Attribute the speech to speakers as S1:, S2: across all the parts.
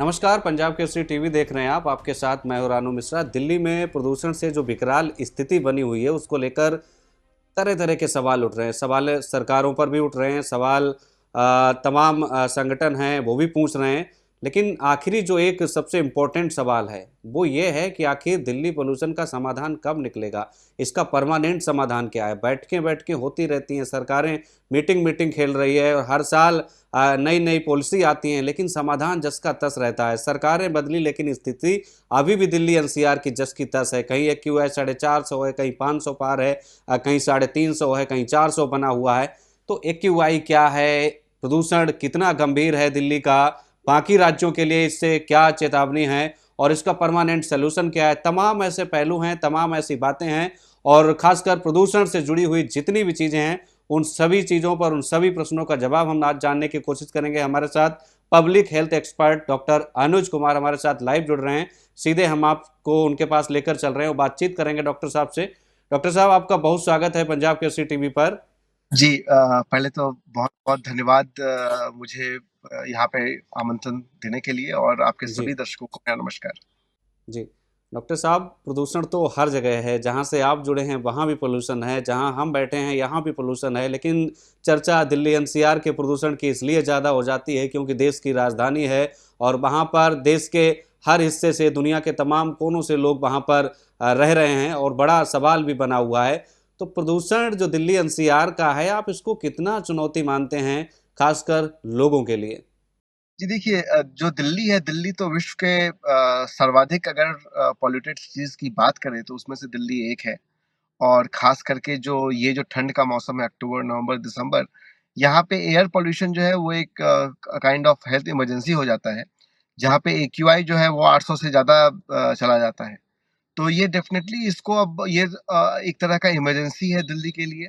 S1: नमस्कार, पंजाब केसरी टीवी देख रहे हैं आप। आपके साथ मैं हूं रानू मिश्रा। दिल्ली में प्रदूषण से जो विकराल स्थिति बनी हुई है उसको लेकर तरह तरह के सवाल उठ रहे हैं। सवाल सरकारों पर भी उठ रहे हैं, सवाल तमाम संगठन हैं वो भी पूछ रहे हैं। लेकिन आखिरी जो एक सबसे इम्पोर्टेंट सवाल है वो ये है कि आखिर दिल्ली पोल्यूशन का समाधान कब निकलेगा, इसका परमानेंट समाधान क्या है। बैठ के होती रहती हैं सरकारें, मीटिंग मीटिंग खेल रही है और हर साल नई नई पॉलिसी आती हैं, लेकिन समाधान जस का तस रहता है। सरकारें बदली लेकिन स्थिति अभी भी दिल्ली एनसीआर की जस की तस है। कहीं एक्यूआई 450 है, कहीं 500 पार है, कहीं 350 है, कहीं 400 बना हुआ है। तो एक्यूआई क्या है, प्रदूषण कितना गंभीर है दिल्ली का, बाकी राज्यों के लिए इससे क्या चेतावनी है और इसका परमानेंट सोल्यूशन क्या है। तमाम ऐसे पहलू हैं, तमाम ऐसी बातें हैं और खासकर प्रदूषण से जुड़ी हुई जितनी भी चीज़ें हैं उन सभी चीज़ों पर, उन सभी प्रश्नों का जवाब हम आज जानने की कोशिश करेंगे। हमारे साथ public health expert doctor Anuj Kumar हमारे साथ लाइव जुड़ रहे हैं। सीधे हम आपको उनके पास लेकर चल रहे हैं और बातचीत करेंगे डॉक्टर साहब से। डॉक्टर साहब, आपका बहुत स्वागत है पंजाब केसरी टीवी पर।
S2: जी पहले तो बहुत-बहुत धन्यवाद मुझे यहाँ पे आमंत्रण देने के लिए और आपके
S1: जी
S2: सभी दर्शकों को मेरा नमस्कार।
S1: जी। डॉक्टर साहब, प्रदूषण तो हर जगह है, जहाँ से आप जुड़े हैं वहाँ भी पोल्यूशन है, जहाँ हम बैठे हैं यहाँ भी पोल्यूशन है। लेकिन चर्चा दिल्ली एनसीआर के प्रदूषण की इसलिए ज़्यादा हो जाती है क्योंकि देश की राजधानी है और वहाँ पर देश के हर हिस्से से, दुनिया के तमाम कोनों से लोग वहाँ पर रह रहे हैं और बड़ा सवाल भी बना हुआ है। तो प्रदूषण जो दिल्ली एनसीआर का है, आप इसको कितना चुनौती मानते हैं, खासकर लोगों के लिए?
S2: जी देखिए जो दिल्ली है, दिल्ली तो विश्व के सर्वाधिक अगर पॉल्यूटेड सिटीज़ की बात करें तो उसमें से दिल्ली एक है। और ख़ास करके जो ठंड का मौसम है अक्टूबर, नवंबर, दिसंबर, यहाँ पे एयर पॉल्यूशन जो है वो एक काइंड ऑफ हेल्थ इमरजेंसी हो जाता है, जहाँ पे एक्यूआई जो है वो 800 से ज़्यादा चला जाता है। तो ये डेफ़िनेटली इसको अब ये एक तरह का इमरजेंसी है दिल्ली के लिए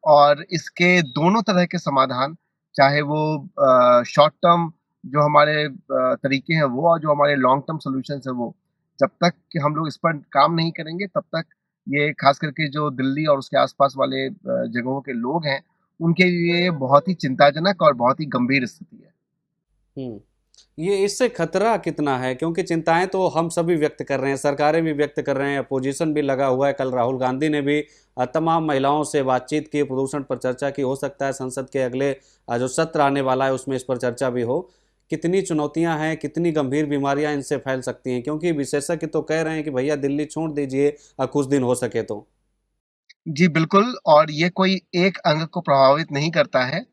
S2: और इसके दोनों तरह के समाधान, चाहे वो शॉर्ट टर्म जो हमारे तरीके हैं वो और जो हमारे लॉन्ग टर्म सॉल्यूशंस हैं वो, जब तक कि हम लोग इस पर काम नहीं करेंगे तब तक ये ख़ास करके जो दिल्ली और उसके आस-पास वाले जगहों के लोग हैं, उनके लिए बहुत ही चिंताजनक और बहुत ही गंभीर स्थिति है।
S1: हुँ। ये इससे खतरा कितना है? क्योंकि चिंताएँ तो हम सभी व्यक्त कर रहे हैं, सरकारें भी व्यक्त कर रहे हैं, अपोज़िशन भी लगा हुआ है। कल राहुल गांधी ने भी तमाम महिलाओं से बातचीत की, प्रदूषण पर चर्चा की। हो सकता है संसद के अगले जो सत्र आने वाला है उसमें इस पर चर्चा भी हो। कितनी चुनौतियाँ हैं, कितनी गंभीर बीमारियाँ इनसे फैल सकती हैं? क्योंकि विशेषज्ञ तो कह रहे हैं कि भैया दिल्ली छोड़ दीजिए कुछ दिन हो सके तो।
S2: जी, बिल्कुल और ये कोई एक अंग को प्रभावित नहीं करता है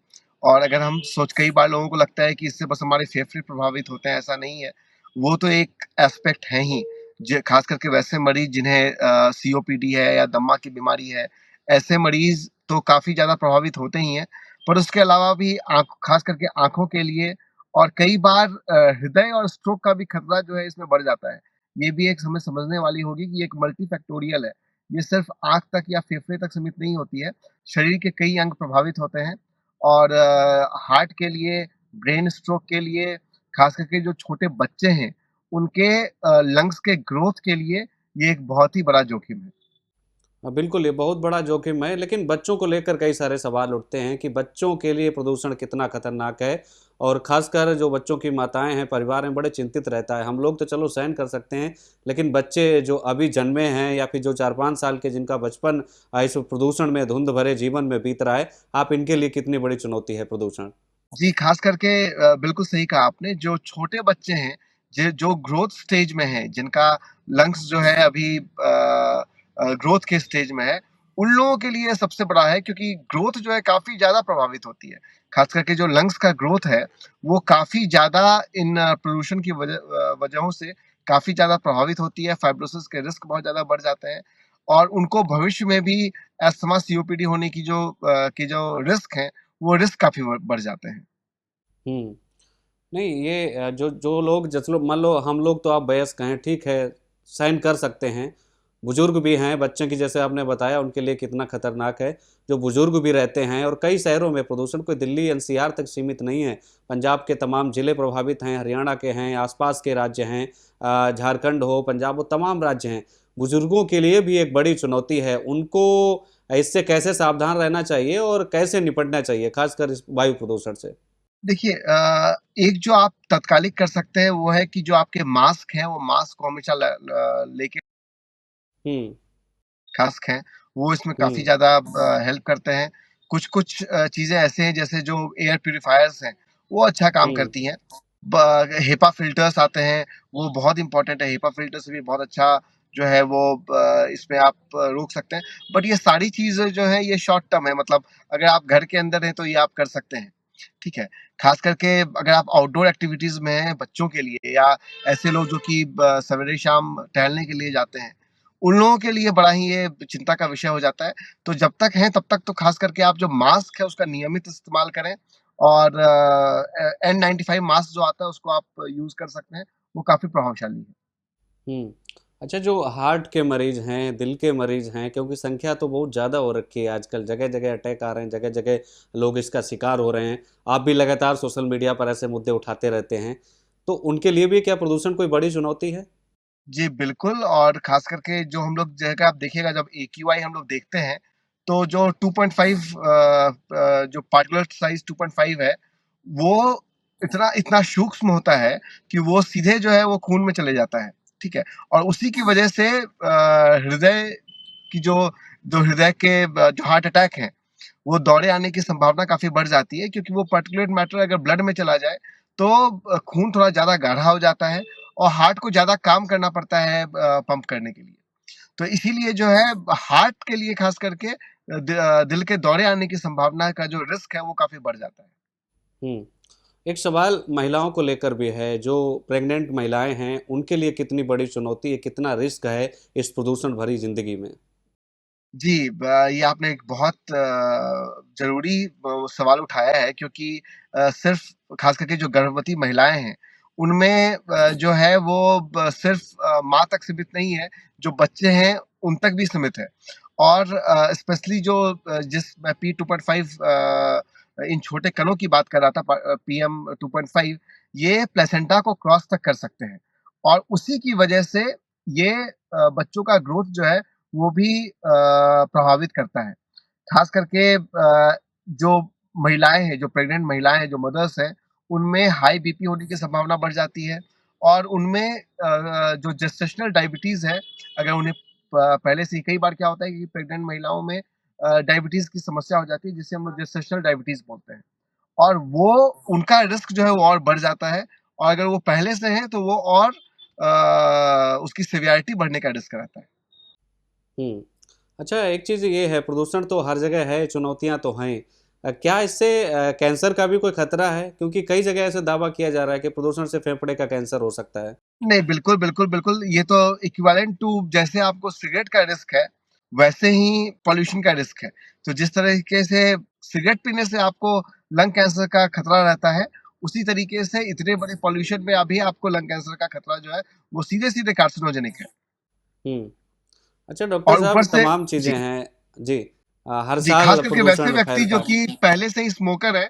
S2: और अगर हम सोच कई बार लोगों को लगता है कि इससे बस हमारे फेफड़े प्रभावित होते हैं, ऐसा नहीं है। वो तो एक एस्पेक्ट है ही, ज ख़ास करके वैसे मरीज़ जिन्हें सीओपीडी है या दमा की बीमारी है, ऐसे मरीज़ तो काफ़ी ज़्यादा प्रभावित होते ही हैं। पर उसके अलावा भी ख़ास करके आँखों के लिए और कई बार हृदय और स्ट्रोक का भी खतरा जो है इसमें बढ़ जाता है। ये भी एक हमें समझने वाली होगी कि एक मल्टीफैक्टोरियल है। ये सिर्फ आँख तक या फेफड़े तक सीमित नहीं होती है, शरीर के कई अंग प्रभावित होते हैं और हार्ट के लिए, ब्रेन स्ट्रोक के लिए, ख़ास करके जो छोटे बच्चे हैं, उनके लंग्स के ग्रोथ के लिए ये एक बहुत ही बड़ा जोखिम है।
S1: हाँ, बिल्कुल, ये बहुत बड़ा जोखिम है, लेकिन बच्चों को लेकर कई सारे सवाल उठते हैं कि बच्चों के लिए प्रदूषण कितना खतरनाक है और ख़ासकर जो बच्चों की माताएँ हैं, परिवार में बड़े चिंतित रहता है। हम लोग तो चलो सहन कर सकते हैं, लेकिन बच्चे जो अभी जन्मे हैं या फिर जो 4-5 साल के जिनका बचपन इस प्रदूषण में, धुंध भरे जीवन में बीत रहा है, आप इनके लिए कितनी बड़ी चुनौती है प्रदूषण?
S2: जी, ख़ास करके बिल्कुल सही कहा आपने, जो छोटे बच्चे हैं, जो ग्रोथ स्टेज में हैं, जिनका लंग्स जो है अभी ग्रोथ के स्टेज में है, उन लोगों के लिए सबसे बड़ा है क्योंकि ग्रोथ जो है काफ़ी ज़्यादा प्रभावित होती है। ख़ास करके जो लंग्स का ग्रोथ है, वो काफ़ी ज़्यादा इन पोल्यूशन की वजहों से काफ़ी ज़्यादा प्रभावित होती है, फाइब्रोसिस के रिस्क बहुत ज़्यादा बढ़ जाते हैं और उनको भविष्य में भी अस्थमा, सीओपीडी होने की जो रिस्क है, वो रिस्क काफ़ी बढ़ जाते हैं।
S1: हुँ। नहीं, ये जो लोग जैसे लोग मान लो हम लोग तो आप वयस्क हैं, ठीक है, सहन कर सकते हैं। बुज़ुर्ग भी हैं, बच्चों की जैसे आपने बताया उनके लिए कितना खतरनाक है। जो बुज़ुर्ग भी रहते हैं और कई शहरों में प्रदूषण कोई दिल्ली एनसीआर तक सीमित नहीं है। पंजाब के तमाम ज़िले प्रभावित हैं, हरियाणा के हैं, आस-पास के राज्य हैं, झारखंड हो, पंजाब हो, तमाम राज्य हैं। बुज़ुर्गों के लिए भी एक बड़ी चुनौती है। उनको इससे कैसे सावधान रहना चाहिए और कैसे निपटना चाहिए, ख़ासकर इस वायु प्रदूषण से?
S2: देखिए एक जो आप तत्कालिक कर सकते हैं वो है कि जो आपके मास्क हैं, वो मास्क को हमेशा लेके
S1: हुँ,
S2: टास्क हैं, वो इसमें काफ़ी
S1: हुँ,
S2: ज़्यादा हेल्प करते हैं। कुछ-कुछ चीज़ें ऐसे हैं जैसे जो एयर प्यूरीफायर्स हैं, वो अच्छा काम
S1: हुँ,
S2: करती हैं। हेपा फ़िल्टर्स आते हैं, वो बहुत इम्पोर्टेंट है। हेपा फ़िल्टर से भी बहुत अच्छा जो है वो इसमें आप रोक सकते हैं। बट ये सारी चीज़ें जो हैं ये शॉर्ट टर्म है, मतलब अगर आप घर के अंदर हैं तो ये आप कर सकते हैं, ठीक है? ख़ास करके अगर आप आउटडोर एक्टिविटीज़ में हैं बच्चों के लिए या ऐसे लोग जो कि सवेरे-शाम टहलने के लिए जाते हैं, उन लोगों के लिए बड़ा ही ये चिंता का विषय हो जाता है। तो जब तक हैं तब तक तो ख़ास करके आप जो मास्क है उसका नियमित इस्तेमाल करें और N95 मास्क जो आता है उसको आप यूज़ कर सकते हैं, वो काफ़ी प्रभावशाली है।
S1: हुँ। अच्छा, जो हार्ट के मरीज़ हैं, दिल के मरीज़ हैं, क्योंकि संख्या तो बहुत ज़्यादा हो रखी है आजकल, जगह-जगह अटैक आ रहे हैं, जगह-जगह लोग इसका शिकार हो रहे हैं। आप भी लगातार सोशल मीडिया पर ऐसे मुद्दे उठाते रहते हैं। तो उनके लिए भी क्या प्रदूषण कोई बड़ी चुनौती है?
S2: जी, बिल्कुल और ख़ास करके जो हम लोग जगह आप देखिएगा जब एक्यूआई हम लोग देखते हैं, तो जो 2.5 जो पार्टिकुलर साइज़ 2.5 है, वो इतना इतना सूक्ष्म होता है कि वो सीधे जो है वो खून में चले जाता है, ठीक है? और उसी की वजह से हृदय की जो हृदय के जो हार्ट अटैक हैं, वो दौड़े आने की संभावना काफ़ी बढ़ जाती है क्योंकि वो पार्टिकुलेट मैटर अगर ब्लड में चला जाए, तो खून थोड़ा ज़्यादा गाढ़ा हो जाता है और हार्ट को ज़्यादा काम करना पड़ता है पंप करने के लिए। तो इसीलिए जो है हार्ट के लिए ख़ास करके दिल के दौरे आने की संभावना का जो रिस्क है वो काफ़ी बढ़ जाता है।
S1: हुँ। एक सवाल महिलाओं को लेकर भी है, जो प्रेग्नेंट महिलाएँ हैं, उनके लिए कितनी बड़ी चुनौती है, कितना रिस्क है इस प्रदूषण भरी ज़िंदगी में?
S2: जी, ये आपने एक बहुत ज़रूरी सवाल उठाया है क्योंकि सिर्फ़ ख़ास करके जो गर्भवती महिलाएँ हैं, उनमें जो है वो सिर्फ़ माँ तक सीमित नहीं है, जो बच्चे हैं उन तक भी सीमित है। और स्पेशली जो जिस मैं पी 2.5 इन छोटे कणों की बात कर रहा था पीएम 2.5 ये प्लेसेंटा को क्रॉस तक कर सकते हैं। और उसी की वजह से ये बच्चों का ग्रोथ जो है वो भी प्रभावित करता है। ख़ास करके जो महिलाएँ हैं, जो प्रेग्नेंट महिलाएँ हैं, जो मदर्स हैं, उनमें हाई बीपी होने की संभावना बढ़ जाती है और उनमें जो जेस्टेशनल डायबिटीज़ है, अगर उन्हें पहले से ही कई बार क्या होता है कि प्रेग्नेंट महिलाओं में डायबिटीज़ की समस्या हो जाती है, जिसे हम लोग जेस्टेशनल डायबिटीज़ बोलते हैं और वो उनका रिस्क जो है वो और बढ़ जाता है और अगर वो पहले से हैं, तो वो और उसकी सीवियरिटी बढ़ने का रिस्क रहता है।
S1: हुँ। अच्छा, एक चीज़ ये है, प्रदूषण तो हर जगह है, चुनौतियाँ तो हैं। क्या इससे कैंसर का भी कोई खतरा है? क्योंकि कई जगह ऐसा दावा किया जा रहा है कि प्रदूषण से फेफड़े का कैंसर हो सकता है।
S2: नहीं, बिल्कुल, बिल्कुल, बिल्कुल। ये तो इक्विवेलेंट टू जैसे आपको सिगरेट का रिस्क है, वैसे ही पॉल्यूशन का रिस्क है। तो जिस तरीके से सिगरेट पीने से आपको लंग कैंसर का खतरा रहता है, उसी तरीके से इतने बड़े पॉल्यूशन में अभी आपको लंग कैंसर का खतरा जो है, वो सीधे-सीधे कार्सिनोजेनिक है।
S1: हुँ। अच्छा डॉक्टर
S2: और ऊपर
S1: साहब,
S2: से
S1: तमाम चीज़ें
S2: जी,
S1: हैं। जी। हर
S2: जी, ख़ास
S1: साल
S2: करके वैसे
S1: प्रदूषण
S2: व्यक्ति जो
S1: फैलता है।
S2: कि पहले से ही स्मोकर हैं,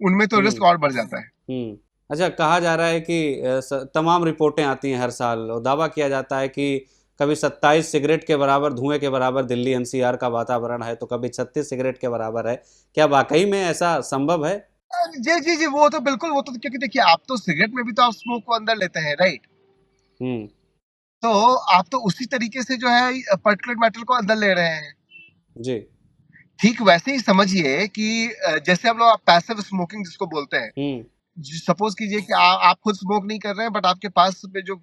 S2: उनमें तो
S1: हुँ,
S2: रिस्क और बढ़ जाता है।
S1: हुँ। अच्छा, कहा जा रहा है कि तमाम रिपोर्टें आती हैं हर साल और दावा किया जाता है कि कभी 27 सिगरेट के बराबर, धुएँ के बराबर दिल्ली एनसीआर का वातावरण है, तो कभी 36 सिगरेट के बराबर है। क्या वाक़ई में ऐसा संभव है?
S2: जी, जी, जी, वो तो बिल्कुल वो तो क्योंकि देखिए आप तो सिगरेट में भी तो आप स्मोक को अंदर लेते हैं, राइट?
S1: हुँ,
S2: तो आप तो उसी तरीके से जो है पार्टिकुलेट मैटर को अंदर ले रहे हैं।
S1: जी।
S2: ठीक वैसे ही समझिए कि जैसे हम लोग पैसिव स्मोकिंग जिसको बोलते हैं।
S1: हुँ,
S2: सपोज़ कीजिए कि आप खुद स्मोक नहीं कर रहे हैं बट आपके पास में जो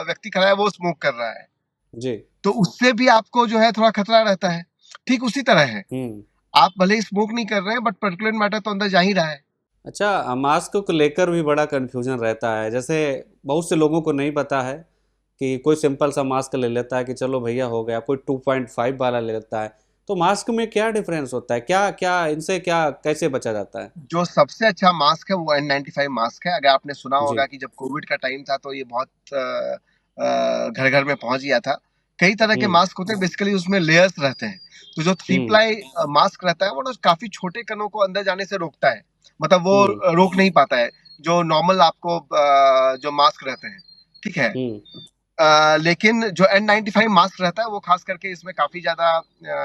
S2: व्यक्ति खड़ा है वो स्मोक कर रहा है।
S1: जी।
S2: तो उससे भी आपको जो है थोड़ा खतरा रहता है। ठीक उसी तरह है।
S1: हुँ।
S2: आप भले ही स्मोक नहीं कर रहे हैं बट पार्टिकुलेट मैटर तो अंदर जा ही रहा है।
S1: अच्छा, मास्क को लेकर भी बड़ा कन्फ्यूज़न रहता है। जैसे बहुत से लोगों को नहीं पता है कि कोई सिंपल सा मास्क ले लेता है कि चलो भैया हो गया, कोई 2.5 वाला ले लेता है। तो मास्क में क्या डिफ़रेंस होता है? क्या क्या इनसे क्या कैसे बचा जाता है?
S2: जो सबसे अच्छा मास्क है वो N95 मास्क है। अगर आपने सुना
S1: जी।
S2: होगा कि जब कोविड का टाइम था तो ये बहुत घर-घर में पहुँच गया था। कई तरह के
S1: हुँ,
S2: मास्क होते हैं बेसिकली उसमें लेयर्स रहते हैं। तो जो थ्री
S1: हुँ,
S2: प्लाई मास्क रहता है वो ना काफ़ी छोटे कणों को अंदर जाने से रोकता है। मतलब वो
S1: हुँ,
S2: रोक नहीं पाता है, जो नॉर्मल आपको जो मास्क रहते हैं, ठीक है?
S1: हुँ,
S2: लेकिन जो N95 मास्क रहता है वो ख़ास करके इसमें काफ़ी ज़्यादा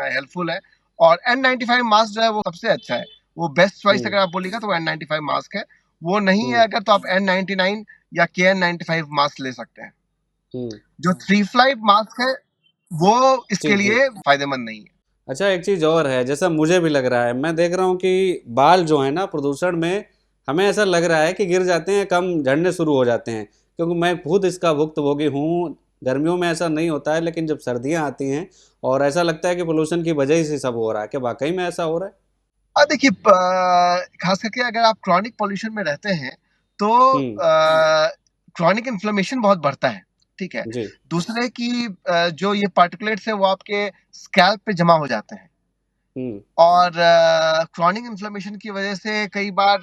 S2: हेल्पफुल है और N95 मास्क जो है वो सबसे अच्छा है। वो बेस्ट चॉइस
S1: हुँ,
S2: अगर आप बोलिएगा तो वो N95 मास्क है। वो नहीं है
S1: हम्म।
S2: अगर, तो आप N95 या KN95 मास्क ले सकते हैं।
S1: हम्म।
S2: जो 3 ply मास्क है वो इसके
S1: जी जी।
S2: लिए फायदेमंद नहीं है।
S1: अच्छा, एक चीज़ और है, जैसा मुझे भी लग रहा है, मैं देख रहा हूँ कि बाल जो है ना प्रदूषण में, हमें ऐसा लग रहा है कि गिर जाते हैं, कम झड़ने शुरू हो जाते हैं, क्योंकि मैं खुद इसका भुक्तभोगी हूँ। गर्मियों में ऐसा नहीं होता है, लेकिन जब सर्दियाँ आती हैं और ऐसा लगता है कि पोल्यूशन की वजह से सब हो रहा है, क्या वाकई में ऐसा हो रहा है?
S2: देखिए, खास करके अगर आप क्रॉनिक पॉल्यूशन में रहते हैं तो
S1: हम्म।
S2: क्रॉनिक इन्फ्लेमेशन बहुत बढ़ता है, ठीक है।
S1: जी।
S2: दूसरे की जो ये पार्टिकुलेट्स है वो आपके स्कैल्प पे जमा हो जाते हैं,
S1: हम्म।
S2: और क्रॉनिक इन्फ्लेमेशन की वजह से कई बार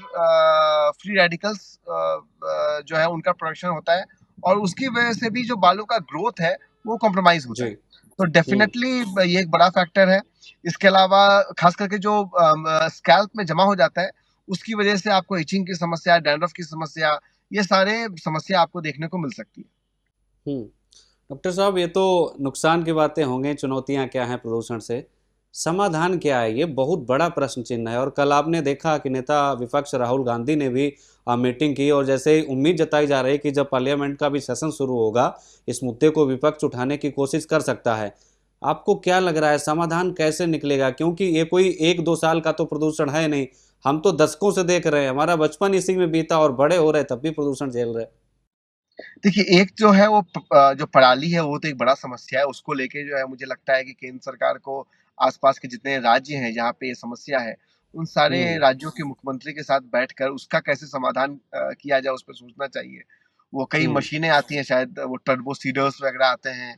S2: फ्री रेडिकल्स जो है उनका प्रोडक्शन होता है, और उसकी वजह से भी जो बालों का ग्रोथ है वो कॉम्प्रोमाइज होता
S1: जी।
S2: है। तो
S1: हम्म।
S2: डेफिनेटली ये एक बड़ा फैक्टर है। इसके अलावा खास करके जो स्कैल्प में जमा हो जाता है उसकी वजह से आपको इचिंग की समस्या, डैंड्रफ की समस्या, ये सारे समस्या आपको देखने को मिल सकती है।
S1: हम्म। डॉक्टर साहब, ये तो नुकसान की बातें होंगी, चुनौतियां क्या हैं प्रदूषण से, समाधान क्या है, ये बहुत बड़ा प्रश्न चिन्ह है। और कल आपने देखा कि नेता विपक्ष राहुल गांधी ने भी मीटिंग की, और जैसे उम्मीद जताई जा रही है कि जब पार्लियामेंट का भी सेशन शुरू होगा, इस मुद्दे को विपक्ष उठाने की कोशिश कर सकता है। आपको क्या लग रहा है, समाधान कैसे निकलेगा? क्योंकि ये कोई 1-2 साल का तो प्रदूषण है नहीं, हम तो दशकों से देख रहे हैं, हमारा बचपन इसी में बीता और बड़े हो रहे तब भी प्रदूषण झेल रहे।
S2: देखिए, एक जो है वो जो पराली है वो तो एक बड़ा समस्या है। उसको लेके जो है मुझे लगता है कि केंद्र सरकार को आस-पास के जितने राज्य हैं जहाँ पे ये समस्या है, उन सारे
S1: हम्म।
S2: राज्यों के मुख्यमंत्री के साथ बैठकर उसका कैसे समाधान किया जाए उस पे सोचना चाहिए। वो कई
S1: हम्म।
S2: मशीनें आती हैं, शायद वो टर्बो सीडर्स वगैरह आते हैं,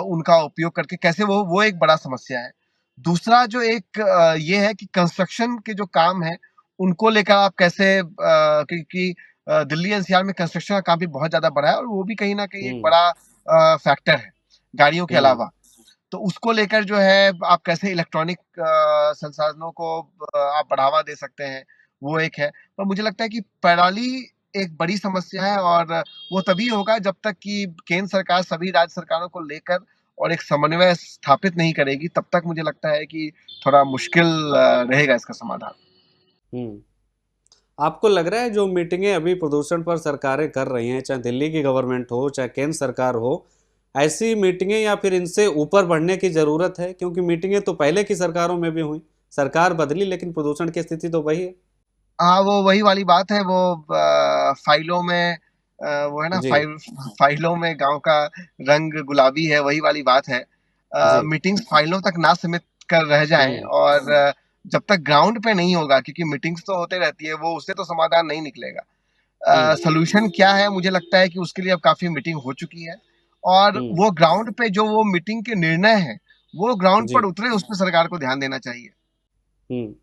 S2: उनका उपयोग करके कैसे वो एक बड़ा समस्या है। दूसरा जो एक ये है कि कंस्ट्रक्शन के जो काम हैं, उनको लेकर आप कैसे, क्योंकि दिल्ली एनसीआर में कंस्ट्रक्शन का काम भी बहुत ज़्यादा बढ़ा है और वो भी कहीं न कहीं एक
S1: हम्म।
S2: बड़ा फैक्टर है, गाड़ियों के
S1: हम्म।
S2: अलावा। तो उसको लेकर जो है आप कैसे इलेक्ट्रॉनिक संसाधनों को आप बढ़ावा दे सकते हैं, वो एक है। पर मुझे लगता है कि पराली एक बड़ी समस्या है, और वो तभी होगा जब तक कि केंद्र सरकार सभी राज्य सरकारों को लेकर और एक समन्वय स्थापित नहीं करेगी, तब तक मुझे लगता है कि थोड़ा मुश्किल रहेगा इसका समाधान।
S1: हम्म। आपको लग रहा है जो मीटिंगें अभी प्रदूषण पर सरकारें कर रही हैं, चाहे दिल्ली की गवर्नमेंट हो चाहे केंद्र सरकार हो, ऐसी मीटिंगें या फिर इनसे ऊपर बढ़ने की ज़रूरत है? क्योंकि मीटिंगें तो पहले की सरकारों में भी हुई, सरकार बदली लेकिन प्रदूषण की स्थिति तो वही है।
S2: हाँ, वो वही वाली बात है, वो फाइलों में वो है ना,
S1: जी।
S2: फाइलों में गाँव का रंग गुलाबी है, वही वाली बात है।
S1: जी।
S2: मीटिंग्स फाइलों तक ना सीमित कर रह जाएँ,
S1: हम्म।
S2: और जब तक ग्राउंड पे नहीं होगा, क्योंकि मीटिंग्स तो होते रहती है, वो उससे तो समाधान नहीं निकलेगा।
S1: हम्म।
S2: सॉल्यूशन क्या है? मुझे लगता है कि उसके लिए अब काफ़ी मीटिंग हो चुकी है, और
S1: हम्म।
S2: वो ग्राउंड पे जो वो मीटिंग के निर्णय हैं, वो ग्राउंड
S1: जी।
S2: पर उतरे, उस पे सरकार को ध्यान देना चाहिए।
S1: हम्म।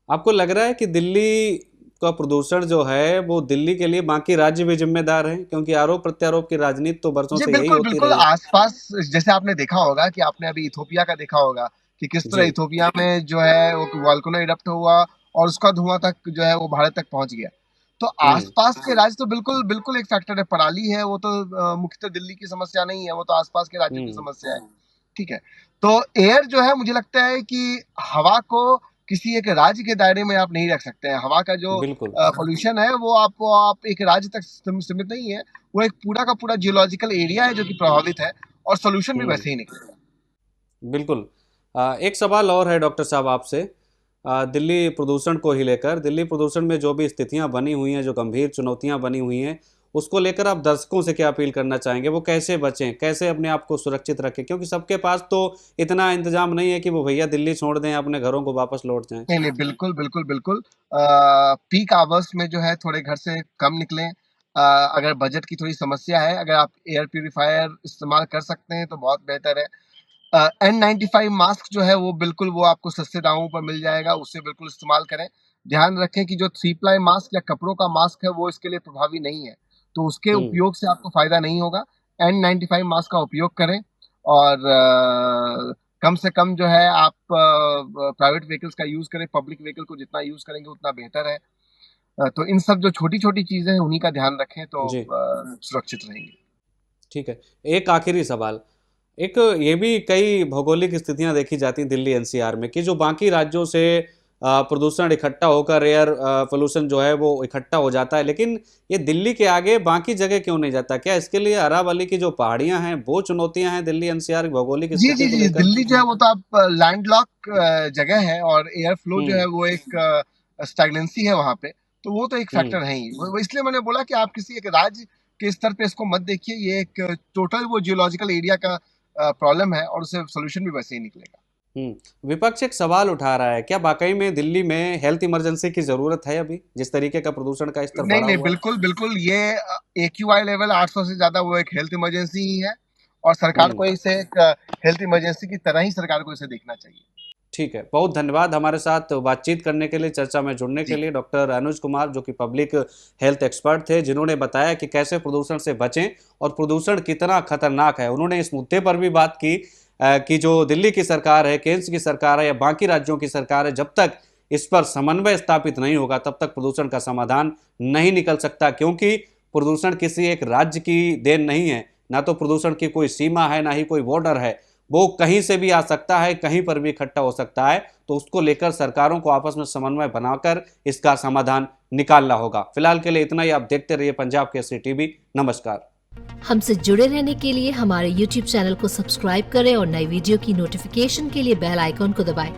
S1: आपको लग रहा है कि दिल्ली का प्रदूषण जो है वो दिल्ली के लिए बाकी राज्य भी जिम्मेदार हैं? क्योंकि आरोप प्रत्यारोप की राजनीति तो बरसों
S2: जी,
S1: से यही
S2: बिल्कुल,
S1: होती
S2: बिल्कुल।
S1: रही है।
S2: आस-पास जैसे आपने देखा होगा कि आपने अभी इथोपिया का देखा होगा कि किस तरह
S1: जी।
S2: इथोपिया में जो है वो वोल्केनो इरप्ट हुआ और उसका धुआँ तक जो है वो भारत तक पहुँच गया। तो
S1: हम्म।
S2: आस-पास के राज्य तो बिल्कुल, बिल्कुल एक फैक्टर है। पराली है, वो तो मुख्यतः दिल्ली की समस्या नहीं है, वो तो आस-पास के राज्यों की
S1: हम्म।
S2: समस्या है। ठीक है? तो एयर जो है मुझे लगता है कि हवा को किसी एक राज्य के दायरे में आप नहीं रख सकते हैं। हवा का जो
S1: बिल्कुल।
S2: पॉल्यूशन है वो आपको आप एक राज्य तक सीमित नहीं है। वो एक पूरा का पूरा जियोलॉजिकल एरिया है जो कि प्रभावित है, और सॉल्यूशन भी
S1: हम्म।
S2: वैसे ही निकलेगा।
S1: बिल्कुल। एक सवाल और है डॉक्टर साहब आपसे, दिल्ली प्रदूषण को ही लेकर, दिल्ली प्रदूषण में जो भी स्थितियां बनी हुई हैं, जो गंभीर चुनौतियां बनी हुई हैं, उसको लेकर आप दर्शकों से क्या अपील करना चाहेंगे? वो कैसे बचें, कैसे अपने आप को सुरक्षित रखें? क्योंकि सबके पास तो इतना इंतजाम नहीं है कि वो भैया दिल्ली छोड़ दें, अपने घरों को वापस लौट जाएं।
S2: नहीं, नहीं, बिल्कुल, बिल्कुल, बिल्कुल। पीक आवर्स में जो है थोड़े घर से कम निकलें। अगर बजट की थोड़ी समस्या है, अगर आप एयर प्यूरीफायर इस्तेमाल कर सकते हैं तो बहुत बेहतर है। N95 मास्क जो है वो बिल्कुल, वो आपको सस्ते दामों पर मिल जाएगा, उससे बिल्कुल इस्तेमाल करें। ध्यान रखें कि जो 3 प्लाई मास्क या कपड़ों का मास्क है वो इसके लिए प्रभावी नहीं है, तो उसके
S1: हम्म।
S2: उपयोग से आपको फ़ायदा नहीं होगा। N95 मास्क का उपयोग करें, और कम से कम जो है आप प्राइवेट व्हीकल्स का यूज़ करें, पब्लिक व्हीकल को जितना यूज़ करेंगे उतना बेहतर है। तो इन सब जो छोटी-छोटी चीज़ें हैं उन्हीं का ध्यान रखें तो
S1: जी।
S2: सुरक्षित रहेंगे।
S1: ठीक है। एक आखिरी सवाल, एक ये भी कई भौगोलिक स्थितियां देखी जाती हैं दिल्ली एनसीआर में कि जो बाकी राज्यों से प्रदूषण इकट्ठा होकर एयर पोल्यूशन जो है वो इकट्ठा हो जाता है, लेकिन ये दिल्ली के आगे बाकी जगह क्यों नहीं जाता? क्या इसके लिए अरावली की जो पहाड़ियां हैं वो चुनौतियां हैं दिल्ली एनसीआर की भौगोलिक
S2: जी जी
S1: स्थिति को
S2: जी,
S1: लेकर?
S2: दिल्ली जो है वो तो आप लैंडलॉक जगह है, और एयर फ्लो जो
S1: हम्म।
S2: है वो एक स्टैग्नेंसी है वहां पे, तो वो तो एक
S1: हम्म।
S2: फैक्टर है ही। वो इसलिए मैंने बोला कि आप किसी एक राज्य के स्तर पे इसको मत देखिए, ये एक टोटल वो जियोलॉजिकल एरिया का प्रॉब्लम है, और उससे सोल्यूशन भी वैसे ही निकलेगा।
S1: विपक्ष एक सवाल उठा रहा है, क्या वाकई में दिल्ली में हेल्थ इमरजेंसी की जरूरत है अभी, जिस तरीके का प्रदूषण का स्तर
S2: नहीं
S1: बढ़ा
S2: नहीं,
S1: हुआ है?
S2: बिल्कुल बिल्कुल, ये AQI लेवल 800 से ज्यादा वो एक हेल्थ इमरजेंसी ही है, और सरकार
S1: हम्म।
S2: को इसे एक हेल्थ इमरजेंसी की तरह ही सरकार को इसे देखना चाहिए।
S1: ठीक है, बहुत धन्यवाद हमारे साथ बातचीत करने के लिए, चर्चा में जुड़ने के
S2: जी
S1: लिए, डॉक्टर अनुज कुमार, जो कि पब्लिक हेल्थ एक्सपर्ट थे, जिन्होंने बताया कि कैसे प्रदूषण से बचें और प्रदूषण कितना खतरनाक है। उन्होंने इस मुद्दे पर भी बात की कि जो दिल्ली की सरकार है, केंद्र की सरकार है या बाकी राज्यों की सरकार है, जब तक इस पर समन्वय स्थापित नहीं होगा तब तक प्रदूषण का समाधान नहीं निकल सकता, क्योंकि प्रदूषण किसी एक राज्य की देन नहीं है, ना तो प्रदूषण की कोई सीमा है, ना ही कोई बॉर्डर है। वो कहीं से भी आ सकता है, कहीं पर भी इकट्ठा हो सकता है, तो उसको लेकर सरकारों को आपस में समन्वय बनाकर इसका समाधान निकालना होगा। फिलहाल के लिए इतना ही। आप देखते रहिए पंजाब केसरी टीवी। नमस्कार।
S3: हमसे जुड़े रहने के लिए हमारे YouTube चैनल को सब्सक्राइब करें और नई वीडियो की नोटिफिकेशन के लिए बेल आइकॉन को दबाएं।